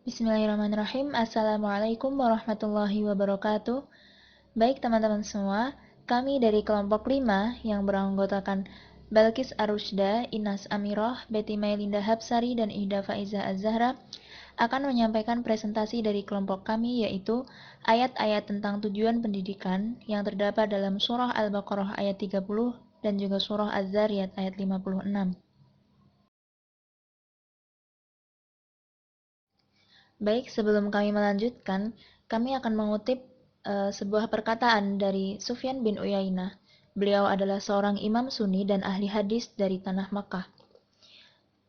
Bismillahirrahmanirrahim. Assalamualaikum warahmatullahi wabarakatuh. Baik teman-teman semua, kami dari kelompok 5 yang beranggotakan Balkis Arushda, Inas Amiroh, Betty Mailinda Hapsari, dan Ida Faiza Az-Zahra akan menyampaikan presentasi dari kelompok kami, yaitu ayat-ayat tentang tujuan pendidikan yang terdapat dalam surah Al-Baqarah ayat 30 dan juga surah Az-Zariyat ayat 56. Baik, sebelum kami melanjutkan, kami akan mengutip sebuah perkataan dari Sufyan bin Uyainah. Beliau adalah seorang imam Sunni dan ahli hadis dari tanah Makkah.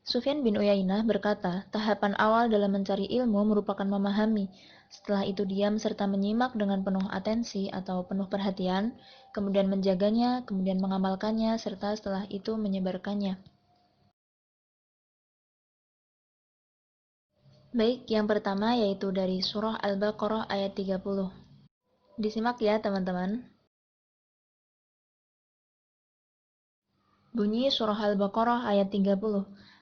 Sufyan bin Uyainah berkata, tahapan awal dalam mencari ilmu merupakan memahami. Setelah itu diam serta menyimak dengan penuh atensi atau penuh perhatian, kemudian menjaganya, kemudian mengamalkannya, serta setelah itu menyebarkannya. Baik, yang pertama yaitu dari surah Al-Baqarah ayat 30. Disimak ya teman-teman. Bunyi surah Al-Baqarah ayat 30.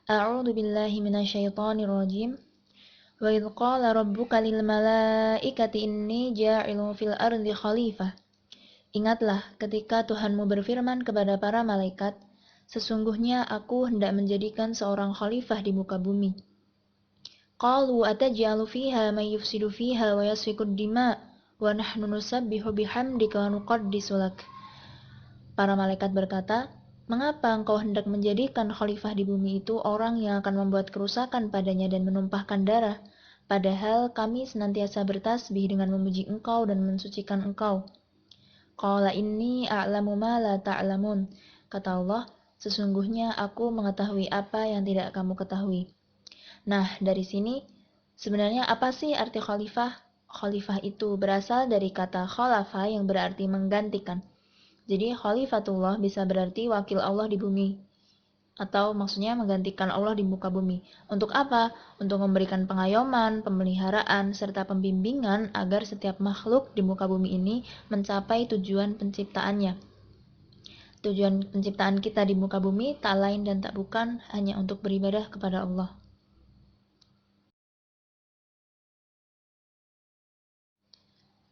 A'udzu billahi minasyaitonir rajim. Wa idz qala rabbuka lil malaikati inni ja'ilun fil ardi khalifah. Ingatlah ketika Tuhanmu berfirman kepada para malaikat, sesungguhnya aku hendak menjadikan seorang khalifah di muka bumi. Qalu ataj'alu fiha may yufsidu fiha wa yasfiku dima' wa nahnu nusabbihu bihamdika wa nuqaddisu lak. Para malaikat berkata, mengapa engkau hendak menjadikan khalifah di bumi itu orang yang akan membuat kerusakan padanya dan menumpahkan darah, padahal kami senantiasa bertasbih dengan memuji engkau dan mensucikan engkau. Qala inni a'lamu ma la ta'lamun. Kata Allah, sesungguhnya aku mengetahui apa yang tidak kamu ketahui. Nah, dari sini sebenarnya apa sih arti khalifah? Khalifah itu berasal dari kata khalafa yang berarti menggantikan. Jadi khalifatullah bisa berarti wakil Allah di bumi, atau maksudnya menggantikan Allah di muka bumi. Untuk apa? Untuk memberikan pengayoman, pemeliharaan, serta pembimbingan agar setiap makhluk di muka bumi ini mencapai tujuan penciptaannya. Tujuan penciptaan kita di muka bumi tak lain dan tak bukan hanya untuk beribadah kepada Allah.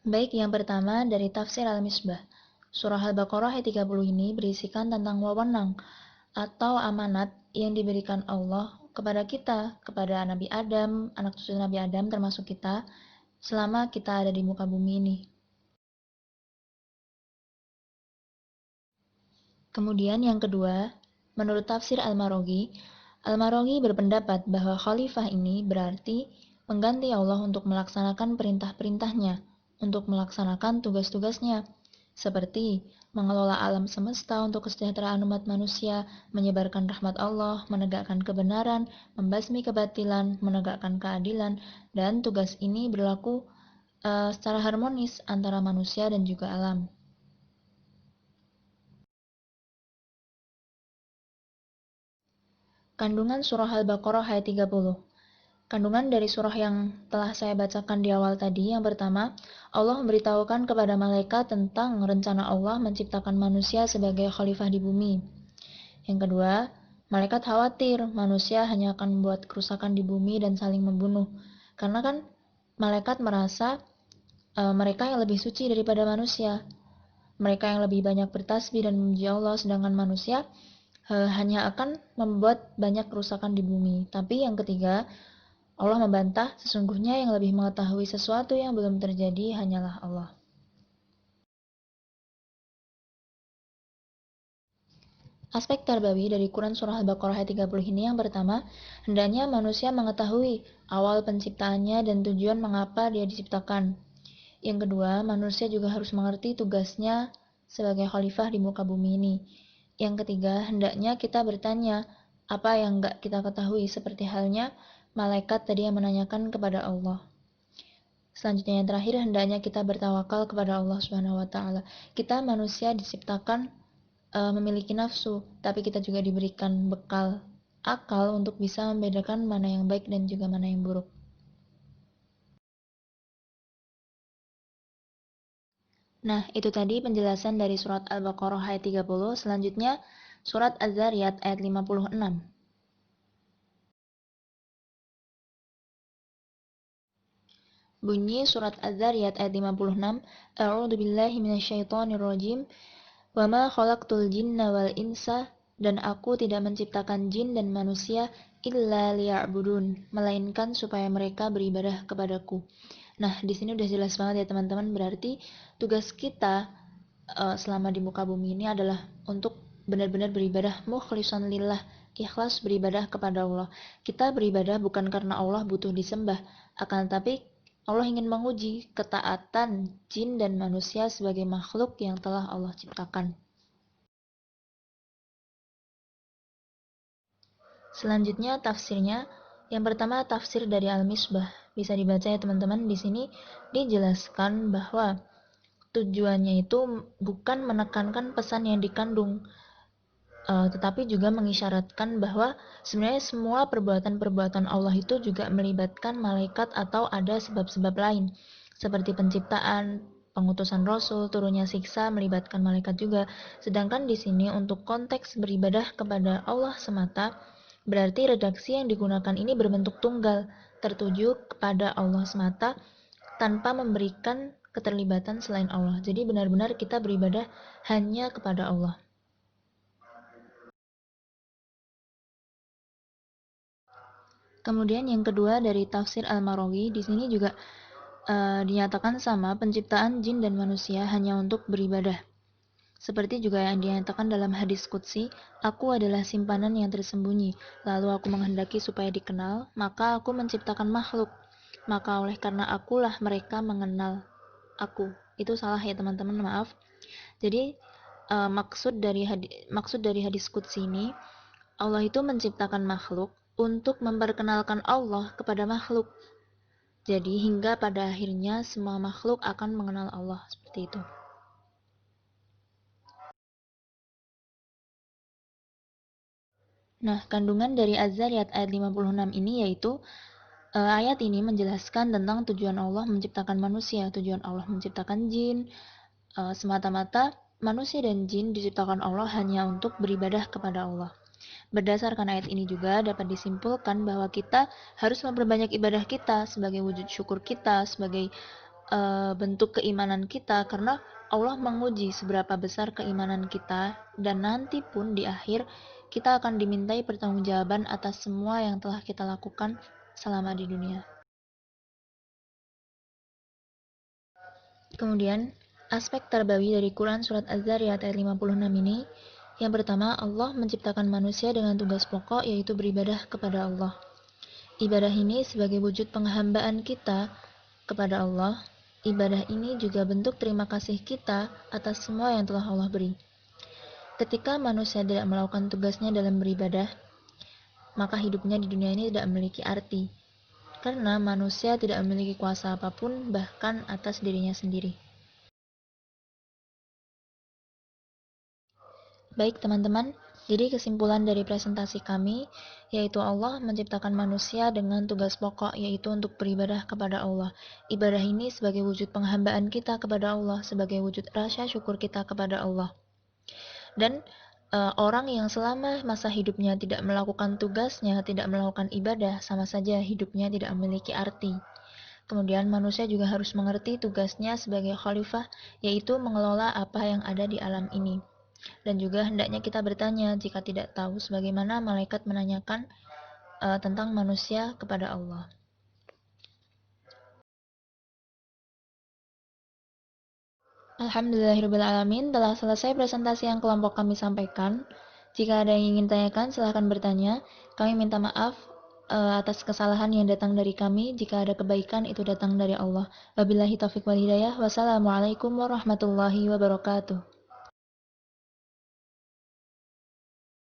Baik, yang pertama dari tafsir Al-Misbah. Surah Al-Baqarah ayat 30 ini berisikan tentang wewenang atau amanat yang diberikan Allah kepada kita, kepada Nabi Adam, anak cucu Nabi Adam termasuk kita, selama kita ada di muka bumi ini. Kemudian yang kedua, menurut tafsir Al-Maroghi berpendapat bahwa khalifah ini berarti mengganti Allah untuk melaksanakan perintah-perintahnya, untuk melaksanakan tugas-tugasnya, seperti mengelola alam semesta untuk kesejahteraan umat manusia, menyebarkan rahmat Allah, menegakkan kebenaran, membasmi kebatilan, menegakkan keadilan, dan tugas ini berlaku secara harmonis antara manusia dan juga alam. Kandungan surah Al-Baqarah ayat 30. Kandungan dari surah yang telah saya bacakan di awal tadi, yang pertama, Allah memberitahukan kepada malaikat tentang rencana Allah menciptakan manusia sebagai khalifah di bumi. Yang kedua, malaikat khawatir manusia hanya akan membuat kerusakan di bumi dan saling membunuh. Karena kan malaikat merasa mereka yang lebih suci daripada manusia. Mereka yang lebih banyak bertasbih dan memuji Allah, sedangkan manusia hanya akan membuat banyak kerusakan di bumi. Tapi yang ketiga, Allah membantah, sesungguhnya yang lebih mengetahui sesuatu yang belum terjadi hanyalah Allah. Aspek tarbawi dari Quran Surah Al-Baqarah ayat 30 ini yang pertama, hendaknya manusia mengetahui awal penciptaannya dan tujuan mengapa dia diciptakan. Yang kedua, manusia juga harus mengerti tugasnya sebagai khalifah di muka bumi ini. Yang ketiga, hendaknya kita bertanya apa yang enggak kita ketahui, seperti halnya malaikat tadi yang menanyakan kepada Allah. Selanjutnya yang terakhir, hendaknya kita bertawakal kepada Allah Subhanahu wa taala. Kita manusia diciptakan memiliki nafsu, tapi kita juga diberikan bekal akal untuk bisa membedakan mana yang baik dan juga mana yang buruk. Nah, itu tadi penjelasan dari surat Al-Baqarah ayat 30. Selanjutnya, surat Az-Zariyat ayat 56. Bunyi surat Az-Zariyat ayat 56. A'udzu billahi minasyaitonir rajim. Wa ma khalaqtul jinna wal insa, dan aku tidak menciptakan jin dan manusia illa liya'budun, melainkan supaya mereka beribadah kepadaku. Nah, di sini udah jelas banget ya teman-teman, berarti tugas kita selama di muka bumi ini adalah untuk benar-benar beribadah mukhlishan lillah, ikhlas beribadah kepada Allah. Kita beribadah bukan karena Allah butuh disembah, akan tetapi Allah ingin menguji ketaatan jin dan manusia sebagai makhluk yang telah Allah ciptakan. Selanjutnya tafsirnya. Yang pertama tafsir dari Al-Misbah. Bisa dibaca ya teman-teman. Di sini dijelaskan bahwa tujuannya itu bukan menekankan pesan yang dikandung, tetapi juga mengisyaratkan bahwa sebenarnya semua perbuatan-perbuatan Allah itu juga melibatkan malaikat atau ada sebab-sebab lain, seperti penciptaan, pengutusan Rasul, turunnya siksa melibatkan malaikat juga. Sedangkan di sini untuk konteks beribadah kepada Allah semata, berarti redaksi yang digunakan ini berbentuk tunggal, tertuju kepada Allah semata tanpa memberikan keterlibatan selain Allah. Jadi benar-benar kita beribadah hanya kepada Allah. Kemudian yang kedua dari tafsir Al-Marawi, di sini juga dinyatakan sama, penciptaan jin dan manusia hanya untuk beribadah. Seperti juga yang dinyatakan dalam hadis qudsi, aku adalah simpanan yang tersembunyi, lalu aku menghendaki supaya dikenal, maka aku menciptakan makhluk. Maka oleh karena akulah mereka mengenal aku. Itu salah ya teman-teman, maaf. Jadi maksud dari hadis qudsi ini, Allah itu menciptakan makhluk untuk memperkenalkan Allah kepada makhluk. Jadi hingga pada akhirnya semua makhluk akan mengenal Allah, seperti itu. Nah, kandungan dari Az-Zariyat ayat 56 ini yaitu ayat ini menjelaskan tentang tujuan Allah menciptakan manusia, tujuan Allah menciptakan jin, semata-mata manusia dan jin diciptakan Allah hanya untuk beribadah kepada Allah. Berdasarkan ayat ini juga dapat disimpulkan bahwa kita harus memperbanyak ibadah kita sebagai wujud syukur kita, sebagai bentuk keimanan kita, karena Allah menguji seberapa besar keimanan kita, dan nanti pun di akhir kita akan dimintai pertanggungjawaban atas semua yang telah kita lakukan selama di dunia. Kemudian, aspek tarbawi dari Quran Surat Az-Zariyat ayat 56 ini, yang pertama, Allah menciptakan manusia dengan tugas pokok yaitu beribadah kepada Allah. Ibadah ini sebagai wujud penghambaan kita kepada Allah. Ibadah ini juga bentuk terima kasih kita atas semua yang telah Allah beri. Ketika manusia tidak melakukan tugasnya dalam beribadah, maka hidupnya di dunia ini tidak memiliki arti. Karena manusia tidak memiliki kuasa apapun bahkan atas dirinya sendiri. Baik teman-teman, jadi kesimpulan dari presentasi kami yaitu Allah menciptakan manusia dengan tugas pokok yaitu untuk beribadah kepada Allah. Ibadah ini sebagai wujud penghambaan kita kepada Allah, sebagai wujud rasa syukur kita kepada Allah. Dan orang yang selama masa hidupnya tidak melakukan tugasnya, tidak melakukan ibadah, sama saja hidupnya tidak memiliki arti. Kemudian manusia juga harus mengerti tugasnya sebagai khalifah, yaitu mengelola apa yang ada di alam ini. Dan juga hendaknya kita bertanya jika tidak tahu, sebagaimana malaikat menanyakan tentang manusia kepada Allah. Alhamdulillahirrahmanirrahim. Telah selesai presentasi yang kelompok kami sampaikan. Jika ada yang ingin tanyakan, silahkan bertanya. Kami minta maaf atas kesalahan yang datang dari kami. Jika ada kebaikan, itu datang dari Allah. Wabillahi taufiq wal hidayah. Wassalamualaikum warahmatullahi wabarakatuh.